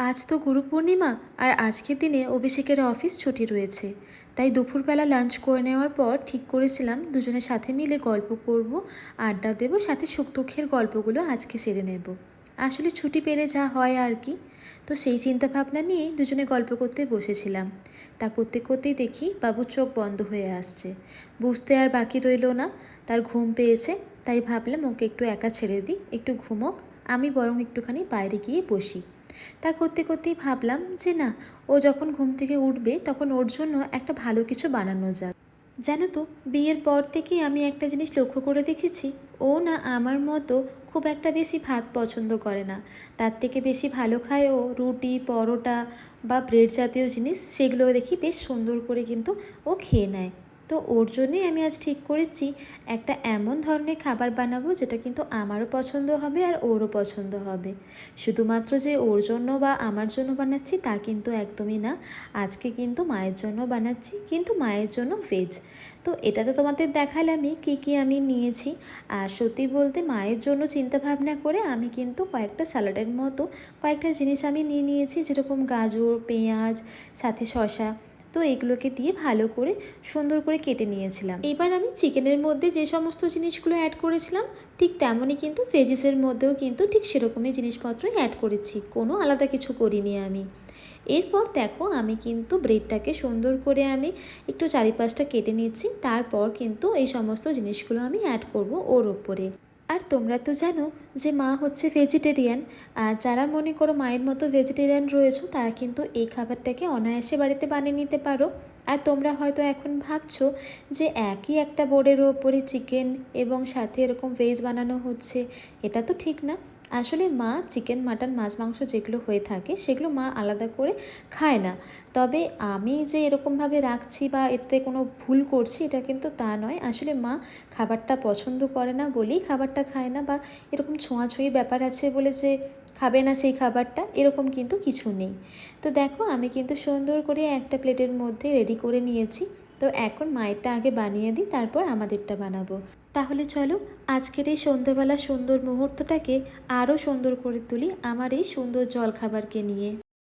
আজ তো গুরু পূর্ণিমা আর আজকের দিনে অভিষেকের অফিস ছুটি রয়েছে, তাই দুপুরবেলা লাঞ্চ করে নেওয়ার পর ঠিক করেছিলাম দুজনের সাথে মিলে গল্প করব, আড্ডা দেবো, সাথে সুখ দুঃখের গল্পগুলো আজকে সেরে নেব। আসলে ছুটি পেলে যা হয় আর কি। তো সেই চিন্তা ভাবনা নিয়েই দুজনে গল্প করতে বসেছিলাম। তা করতে করতেই দেখি বাবুর চোখ বন্ধ হয়ে আসছে। বুঝতে আর বাকি রইল না, তার ঘুম পেয়েছে। তাই ভাবলাম ওকে একটু একা ছেড়ে দিই, একটু ঘুমোক, আমি বরং একটুখানি বাইরে গিয়ে বসি। তা করতে করতেই ভাবলাম যে না, ও যখন ঘুম থেকে উঠবে তখন ওর জন্য একটা ভালো কিছু বানানো যাক। জানো তো, বিয়ের পর থেকেই আমি একটা জিনিস লক্ষ্য করে দেখেছি, ও না আমার মতো খুব একটা বেশি ভাত পছন্দ করে না। তার থেকে বেশি ভালো খায় ও রুটি, পরোটা বা ব্রেড জাতীয় জিনিস, সেগুলো দেখি বেশ সুন্দর করে কিন্তু ও খেয়ে নেয়। তো ওর জন্যই আমি আজ ঠিক করেছি একটা এমন ধরনের খাবার বানাবো যেটা কিন্তু আমারও পছন্দ হবে আর ওরও পছন্দ হবে। শুধুমাত্র যে ওর জন্য বা আমার জন্য বানাচ্ছি তা কিন্তু একদমই না। আজকে কিন্তু মায়ের জন্য বানাচ্ছি, কিন্তু মায়ের জন্য ভেজ। তো এটাতে তোমাদের দেখালামই কী কী আমি নিয়েছি। আর সত্যি বলতে মায়ের জন্য চিন্তা ভাবনা করে আমি কিন্তু কয়েকটা স্যালাডের মতো কয়েকটা জিনিস আমি নিয়ে নিয়েছি, যেরকম গাজর, পেঁয়াজ, সাথে শসা। তো এগুলোকে দিয়ে ভালো করে সুন্দর করে কেটে নিয়েছিলাম। এবার আমি চিকেনের মধ্যে যে সমস্ত জিনিসগুলো অ্যাড করেছিলাম ঠিক তেমনই কিন্তু ভেজিসের মধ্যেও কিন্তু ঠিক সেরকমই জিনিসপত্রই অ্যাড করেছি, কোনো আলাদা কিছু করিনি আমি। এরপর দেখো আমি কিন্তু ব্রেডটাকে সুন্দর করে আমি একটু চারিপাশটা কেটে নিচ্ছি, তারপর কিন্তু এই সমস্ত জিনিসগুলো আমি অ্যাড করব ওর ওপরে। আর তোমরা তো জানো যে মা হচ্ছে ভেজিটেরিয়ান। আর যারা মনে করো মায়ের মতো ভেজিটেরিয়ান রয়েছো তারা কিন্তু এই খাবারটাকে অনায়াসে বাড়িতে বানিয়ে নিতে পারো। আর তোমরা হয়তো এখন ভাবছো যে একই একটা বোর্ডের ওপরে চিকেন এবং সাথে এরকম ভেজ বানানো হচ্ছে, এটা তো ঠিক না। আসলে মা চিকেন, মাটন, মাছ, মাংস যেগুলো হয়ে থাকে সেগুলো মা আলাদা করে খায় না। তবে আমি যে এরকমভাবে রাখছি বা এতে কোনো ভুল করছি এটা কিন্তু তা নয়। আসলে মা খাবারটা পছন্দ করে না বলেই খাবারটা খায় না, বা এরকম ছোঁয়াছুঁয়ি ব্যাপার আছে বলে যে খাবে না সেই খাবারটা, এরকম কিন্তু কিছু নেই। তো দেখো আমি কিন্তু সুন্দর করে একটা প্লেটের মধ্যে রেডি করে নিয়েছি। তো এখন মায়েরটা আগে বানিয়ে দিই, তারপর আমাদেরটা বানাবো। তাহলে চলো আজকের এই সন্ধ্যেবেলা সুন্দর মুহূর্তটাকে আরও সুন্দর করে তুলি আমার এই সুন্দর জলখাবারকে নিয়ে।